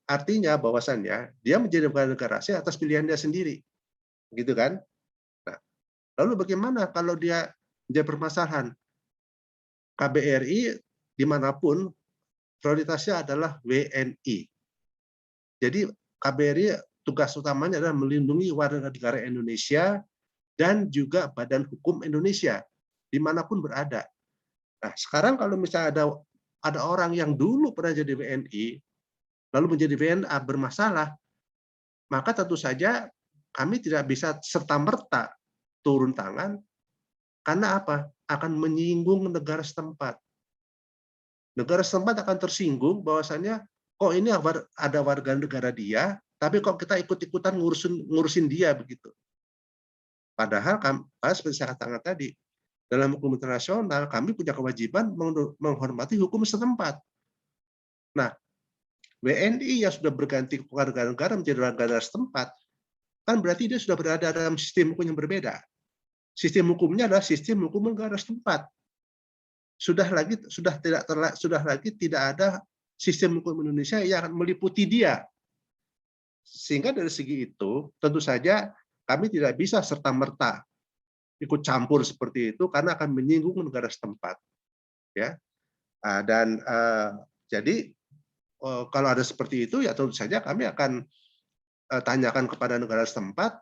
artinya bahwasannya dia menjadi warga negara asing atas pilihan dia sendiri, gitu kan? Nah, lalu bagaimana kalau dia menjadi permasalahan? KBRI dimanapun prioritasnya adalah WNI. Jadi KBRI tugas utamanya adalah melindungi warga negara Indonesia dan juga Badan Hukum Indonesia dimanapun berada. Nah, sekarang kalau misalnya ada orang yang dulu pernah jadi WNI, lalu menjadi WNA bermasalah, maka tentu saja kami tidak bisa serta-merta turun tangan, karena apa? Akan menyinggung negara setempat. Negara setempat akan tersinggung bahwasannya, kok ini ada warga negara dia, tapi kok kita ikut-ikutan ngurusin dia begitu. Padahal seperti saya katakan tadi, dalam hukum internasional kami punya kewajiban menghormati hukum setempat. Nah, WNI yang sudah berganti warga negara menjadi warga negara setempat, kan berarti dia sudah berada dalam sistem hukum yang berbeda. Sistem hukumnya adalah sistem hukum negara setempat. Sudah lagi tidak ada sistem hukum Indonesia yang akan meliputi dia. Sehingga dari segi itu, tentu saja kami tidak bisa serta-merta ikut campur seperti itu karena akan menyinggung negara setempat. Ya, dan jadi kalau ada seperti itu, ya tentu saja kami akan tanyakan kepada negara setempat,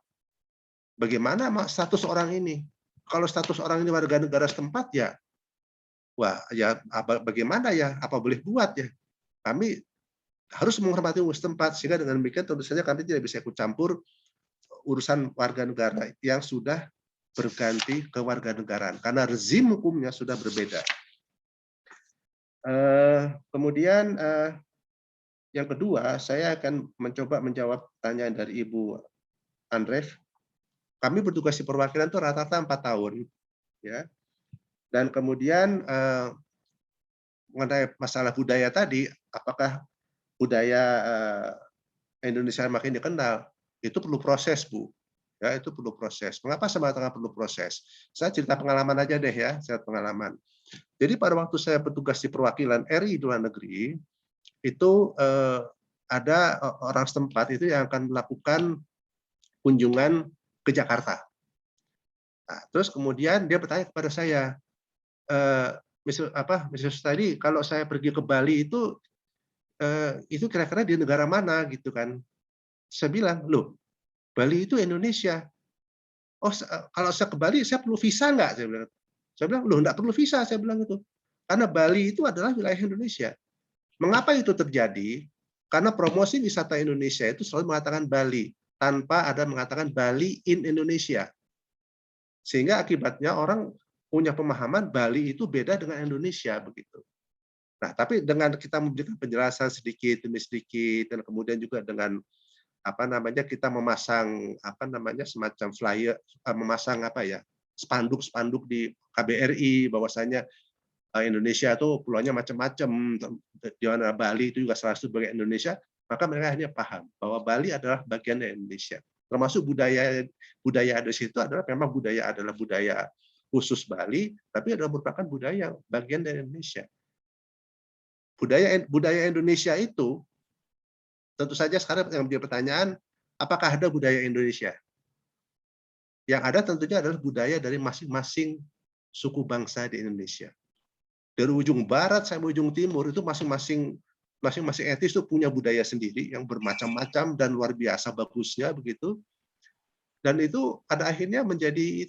bagaimana status orang ini. Kalau status orang ini warga negara setempat, ya, wah, ya bagaimana ya? Apa boleh buat ya? Kami harus menghormati hukum setempat, sehingga dengan demikian tentu saja kami tidak bisa ikut campur urusan warga negara yang sudah berganti ke warga negaraan, karena rezim hukumnya sudah berbeda. Kemudian yang kedua, saya akan mencoba menjawab pertanyaan dari Ibu Andref. Kami bertugas di perwakilan itu rata-rata 4 tahun, ya. Dan kemudian mengenai masalah budaya tadi, apakah budaya Indonesia makin dikenal? Itu perlu proses, Bu. Ya, itu perlu proses. Mengapa saya mengatakan perlu proses? Saya cerita pengalaman aja deh ya, cerita pengalaman. Jadi pada waktu saya bertugas di perwakilan RI di luar negeri, itu ada orang setempat itu yang akan melakukan kunjungan ke Jakarta. Nah, terus kemudian dia bertanya kepada saya, Mr. Tadi kalau saya pergi ke Bali itu kira-kira di negara mana gitu kan? Saya bilang, loh, Bali itu Indonesia. Oh, kalau saya ke Bali saya perlu visa nggak? Saya bilang, loh, nggak perlu visa, saya bilang itu. Karena Bali itu adalah wilayah Indonesia. Mengapa itu terjadi? Karena promosi wisata Indonesia itu selalu mengatakan Bali, tanpa ada mengatakan Bali in Indonesia. Sehingga akibatnya orang punya pemahaman Bali itu beda dengan Indonesia begitu. Nah, tapi dengan kita memberikan penjelasan sedikit demi sedikit, dan kemudian juga dengan kita memasang semacam flyer, memasang spanduk-spanduk di KBRI bahwasanya Indonesia itu pulaunya macam-macam, di mana Bali itu juga salah satu bagian Indonesia, maka mereka hanya paham bahwa Bali adalah bagian dari Indonesia. Termasuk budaya ada di situ adalah memang budaya khusus Bali, tapi adalah merupakan budaya bagian dari Indonesia. Budaya Indonesia itu tentu saja sekarang yang menjadi pertanyaan, apakah ada budaya Indonesia? Yang ada tentunya adalah budaya dari masing-masing suku bangsa di Indonesia. Dari ujung barat sampai ujung timur itu masing-masing etnis itu punya budaya sendiri yang bermacam-macam dan luar biasa bagusnya begitu. Dan itu pada akhirnya menjadi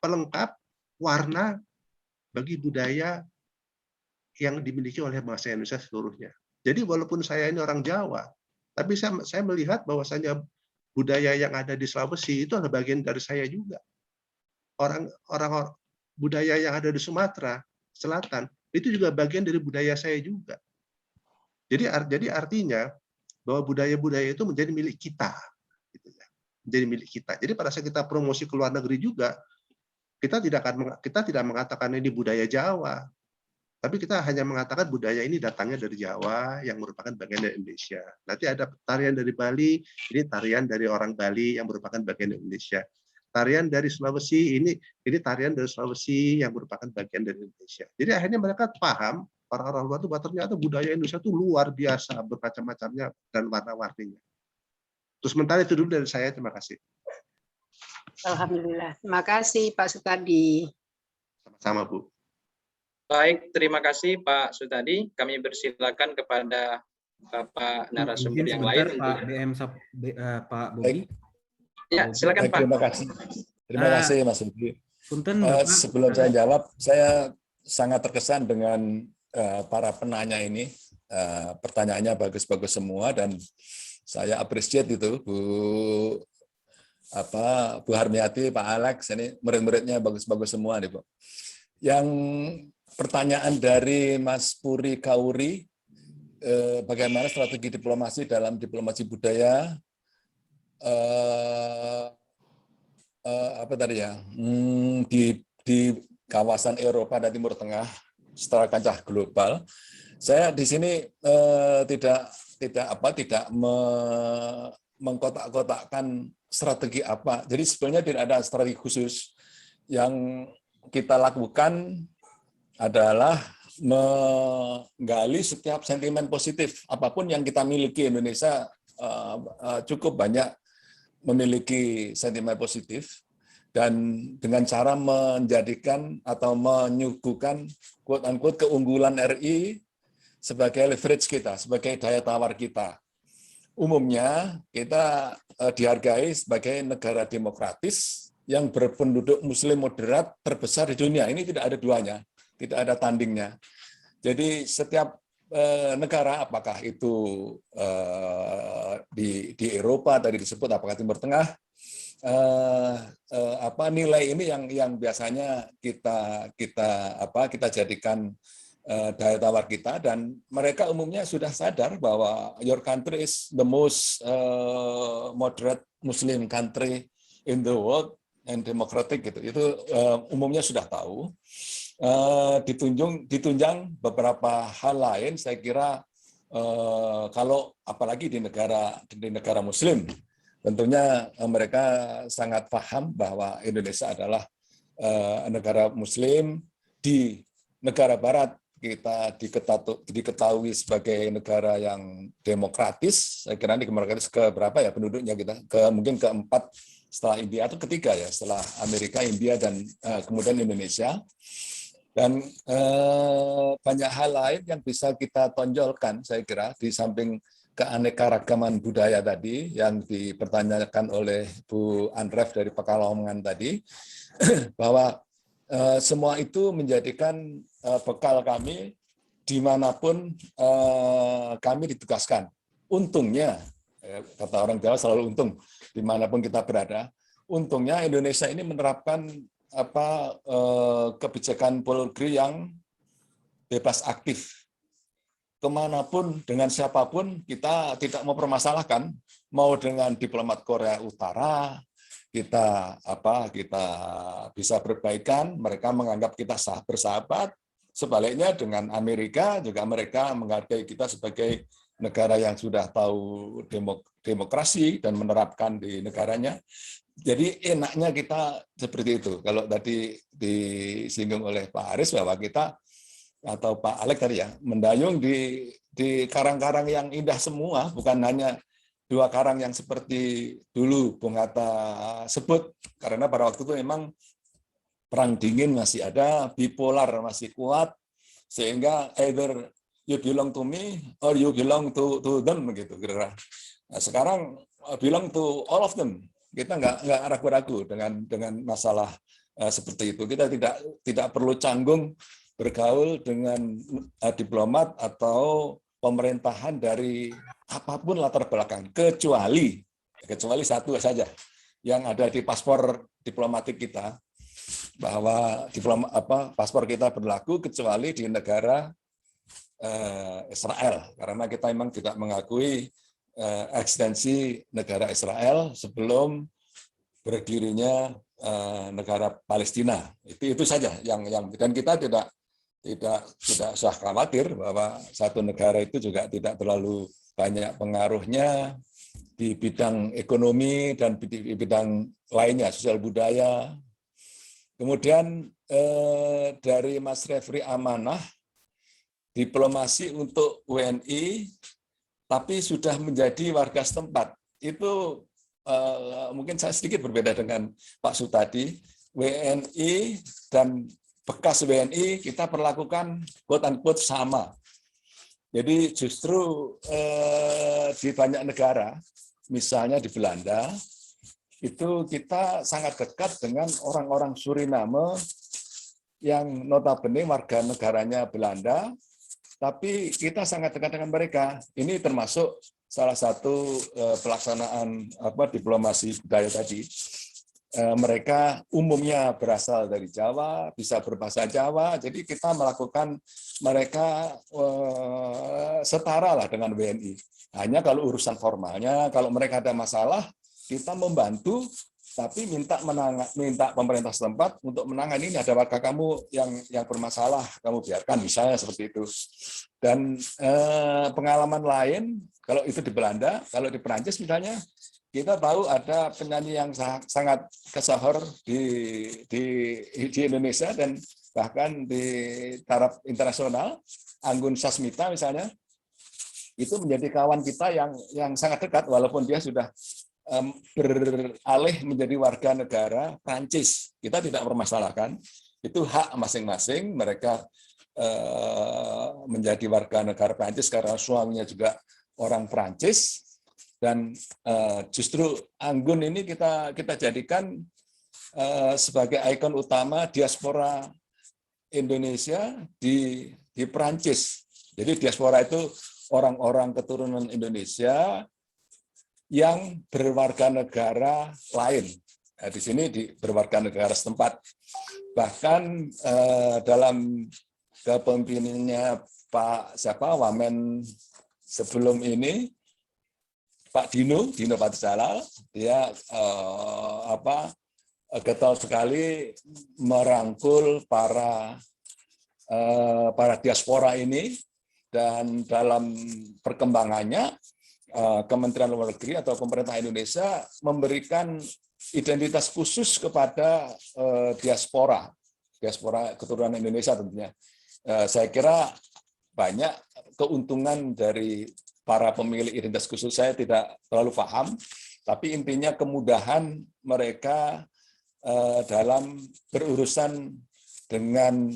pelengkap warna bagi budaya yang dimiliki oleh bangsa Indonesia seluruhnya. Jadi walaupun saya ini orang Jawa, tapi saya melihat bahwasanya budaya yang ada di Sulawesi itu adalah bagian dari saya juga. Orang budaya yang ada di Sumatera Selatan itu juga bagian dari budaya saya juga. Jadi artinya bahwa budaya-budaya itu menjadi milik kita, gitu ya. Menjadi milik kita. Jadi pada saat kita promosi ke luar negeri juga, kita tidak mengatakan ini budaya Jawa, tapi kita hanya mengatakan budaya ini datangnya dari Jawa yang merupakan bagian dari Indonesia. Nanti ada tarian dari Bali, ini tarian dari orang Bali yang merupakan bagian dari Indonesia. Tarian dari Sulawesi, ini tarian dari Sulawesi yang merupakan bagian dari Indonesia. Jadi akhirnya mereka paham para orang luar itu bahwa ternyata budaya Indonesia itu luar biasa bermacam-macamnya dan warna-warninya. Terus sementara itu dulu dari saya, terima kasih. Alhamdulillah. Terima kasih Pak Sutadi. Sama-sama Bu. Baik, terima kasih Pak Sutadi. Kami persilakan kepada Bapak narasumber yang lain. Pak BM, Pak Bobi. Ya, silakan Pak. Terima kasih. Terima kasih Mas Bobi. Punten, sebelum saya jawab, saya sangat terkesan dengan para penanya ini. Pertanyaannya bagus-bagus semua dan saya appreciate itu Bu Harmiati, Pak Alex, ini murid-muridnya bagus-bagus semua nih, Bu. Yang pertanyaan dari Mas Puri Kauri, bagaimana strategi diplomasi dalam diplomasi budaya, apa tadi ya, di kawasan Eropa dan Timur Tengah secara kancah global. Saya di sini tidak mengkotak-kotakkan strategi apa. Jadi sebenarnya tidak ada strategi khusus. Yang kita lakukan adalah menggali setiap sentimen positif. Apapun yang kita miliki, Indonesia cukup banyak memiliki sentimen positif. Dan dengan cara menjadikan atau menyuguhkan quote-unquote keunggulan RI sebagai leverage kita, sebagai daya tawar kita. Umumnya kita dihargai sebagai negara demokratis yang berpenduduk muslim moderat terbesar di dunia. Ini tidak ada duanya, tidak ada tandingnya. Jadi setiap negara, apakah itu di Eropa tadi disebut, apakah Timur Tengah, nilai ini yang biasanya kita jadikan daya tawar kita, dan mereka umumnya sudah sadar bahwa your country is the most moderate Muslim country in the world and democratic gitu. Itu umumnya sudah tahu. Ditunjang beberapa hal lain, saya kira kalau apalagi di negara Muslim, tentunya mereka sangat paham bahwa Indonesia adalah negara Muslim. Di negara Barat kita diketahui sebagai negara yang demokratis. Saya kira ini demokratis ke berapa ya penduduknya kita? Mungkin keempat setelah India atau ketiga ya, setelah Amerika, India, dan kemudian Indonesia. Dan banyak hal lain yang bisa kita tonjolkan, saya kira, di samping keanekaragaman budaya tadi yang dipertanyakan oleh Bu Andref dari Pekalongan tadi, bahwa semua itu menjadikan bekal kami dimanapun kami ditugaskan. Untungnya, kata orang Jawa selalu untung, dimanapun kita berada, untungnya Indonesia ini menerapkan kebijakan Polri yang bebas aktif. Kemanapun, dengan siapapun, kita tidak mempermasalahkan, mau dengan diplomat Korea Utara, kita bisa berbaikan, mereka menganggap kita bersahabat. Sebaliknya dengan Amerika juga mereka menghargai kita sebagai negara yang sudah tahu demokrasi dan menerapkan di negaranya. Jadi enaknya kita seperti itu. Kalau tadi disinggung oleh Pak Aris bahwa kita atau Pak Alek tadi ya, mendayung di karang-karang yang indah semua, bukan hanya dua karang yang seperti dulu Bung Hatta sebut, karena pada waktu itu memang perang dingin masih ada, bipolar masih kuat, sehingga either you belong to me or you belong to them begitu kira-kira. Nah, sekarang belong to all of them. Kita nggak ragu-ragu dengan masalah seperti itu. Kita tidak perlu canggung bergaul dengan diplomat atau pemerintahan dari apapun latar belakang, kecuali satu saja yang ada di paspor diplomatik kita, bahwa paspor kita berlaku kecuali di negara Israel, karena kita memang tidak mengakui eksistensi negara Israel sebelum berdirinya negara Palestina. Itu saja yang dan kita tidak usah khawatir bahwa satu negara itu juga tidak terlalu banyak pengaruhnya di bidang ekonomi dan di bidang lainnya, sosial budaya. Kemudian dari Mas Refri Amanah, diplomasi untuk WNI, tapi sudah menjadi warga setempat. Itu mungkin saya sedikit berbeda dengan Pak Sutadi. WNI dan bekas WNI kita perlakukan quote-unquote sama. Jadi justru di banyak negara, misalnya di Belanda, itu kita sangat dekat dengan orang-orang Suriname yang notabene warga negaranya Belanda, tapi kita sangat dekat dengan mereka. Ini termasuk salah satu pelaksanaan diplomasi budaya tadi. Mereka umumnya berasal dari Jawa, bisa berbahasa Jawa, jadi kita melakukan mereka setara lah dengan WNI. Hanya kalau urusan formalnya, kalau mereka ada masalah, kita membantu, tapi minta pemerintah setempat untuk menangani, ini ada warga kamu yang bermasalah, kamu biarkan, misalnya seperti itu. Dan pengalaman lain, kalau itu di Belanda, kalau di Perancis misalnya, kita tahu ada penyanyi yang sangat kesahor di Indonesia dan bahkan di taraf internasional, Anggun Sasmita misalnya, itu menjadi kawan kita yang sangat dekat walaupun dia sudah beralih menjadi warga negara Prancis. Kita tidak mempermasalahkan, itu hak masing-masing. Mereka menjadi warga negara Prancis karena suaminya juga orang Prancis. Dan justru Anggun ini kita jadikan sebagai ikon utama diaspora Indonesia di Perancis. Jadi diaspora itu orang-orang keturunan Indonesia yang berwarga negara lain. Nah, di sini berwarga negara setempat. Bahkan dalam kepemimpinannya Pak Wamen sebelum ini, Pak Dino Patijalal, dia getol sekali merangkul para diaspora ini, dan dalam perkembangannya Kementerian Luar Negeri atau pemerintah Indonesia memberikan identitas khusus kepada diaspora keturunan Indonesia tentunya. Saya kira banyak keuntungan dari para pemilik identitas khusus, saya tidak terlalu paham, tapi intinya kemudahan mereka dalam berurusan dengan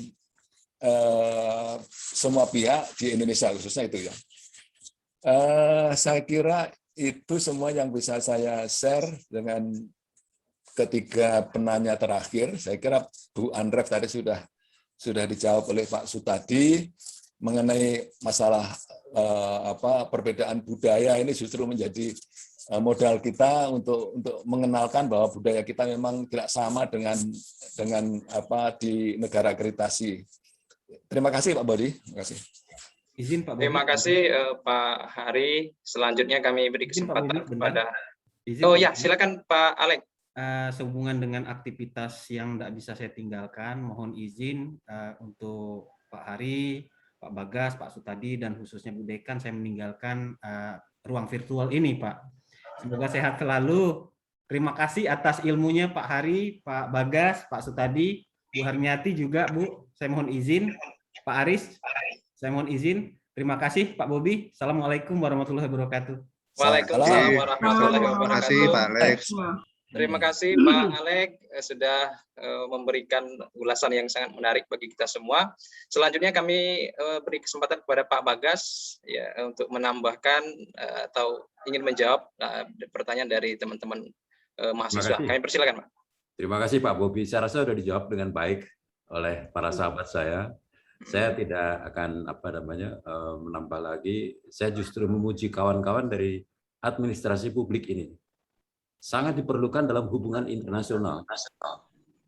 semua pihak di Indonesia, khususnya itu ya. Saya kira itu semua yang bisa saya share dengan ketiga penanya terakhir. Saya kira Bu Andref tadi sudah dijawab oleh Pak Sutadi mengenai masalah perbedaan budaya. Ini justru menjadi modal kita untuk mengenalkan bahwa budaya kita memang tidak sama dengan di negara akreditasi. Terima kasih Pak Bodi. Terima kasih. Izin Pak Bobi. Terima kasih Pak Hari. Selanjutnya kami beri Izin, Pak kesempatan Bobi, kepada. Izin, Oh Pak ya, Bobi. silakan Pak Alek. Sehubungan dengan aktivitas yang tidak bisa saya tinggalkan, mohon izin untuk Pak Hari, Pak Bagas, Pak Sutadi, dan khususnya Bu Dekan, saya meninggalkan ruang virtual ini, Pak. Semoga sehat selalu. Terima kasih atas ilmunya Pak Hari, Pak Bagas, Pak Sutadi, Bu Harniati juga, Bu. Saya mohon izin. Pak Aris, saya mohon izin. Terima kasih Pak Bobi. Assalamualaikum warahmatullahi wabarakatuh. Waalaikumsalam warahmatullahi Terima kasih wabarakatuh. Pak Alex. Terima kasih Pak Alek sudah memberikan ulasan yang sangat menarik bagi kita semua. Selanjutnya kami beri kesempatan kepada Pak Bagas ya untuk menambahkan atau ingin menjawab pertanyaan dari teman-teman mahasiswa. Kami persilakan Pak. Terima kasih Pak Bobi. Saya rasa sudah dijawab dengan baik oleh para sahabat saya. Saya tidak akan menambah lagi. Saya justru memuji kawan-kawan dari administrasi publik ini. Sangat diperlukan dalam hubungan internasional.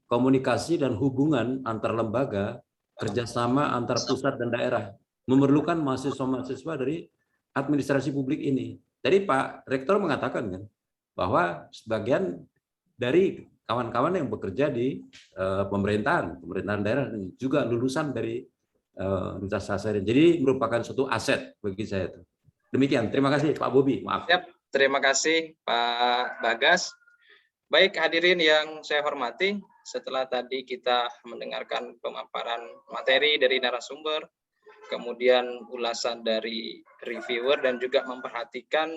Komunikasi dan hubungan antar lembaga, kerjasama antar pusat dan daerah, memerlukan mahasiswa-mahasiswa dari administrasi publik ini. Tadi Pak Rektor mengatakan kan bahwa sebagian dari kawan-kawan yang bekerja di pemerintahan daerah ini juga lulusan dari Universitas Hasarin. Jadi merupakan suatu aset bagi saya itu. Demikian. Terima kasih Pak Bobi. Maaf. Siap. Terima kasih Pak Bagas. Baik hadirin yang saya hormati, setelah tadi kita mendengarkan pemaparan materi dari narasumber, kemudian ulasan dari reviewer, dan juga memperhatikan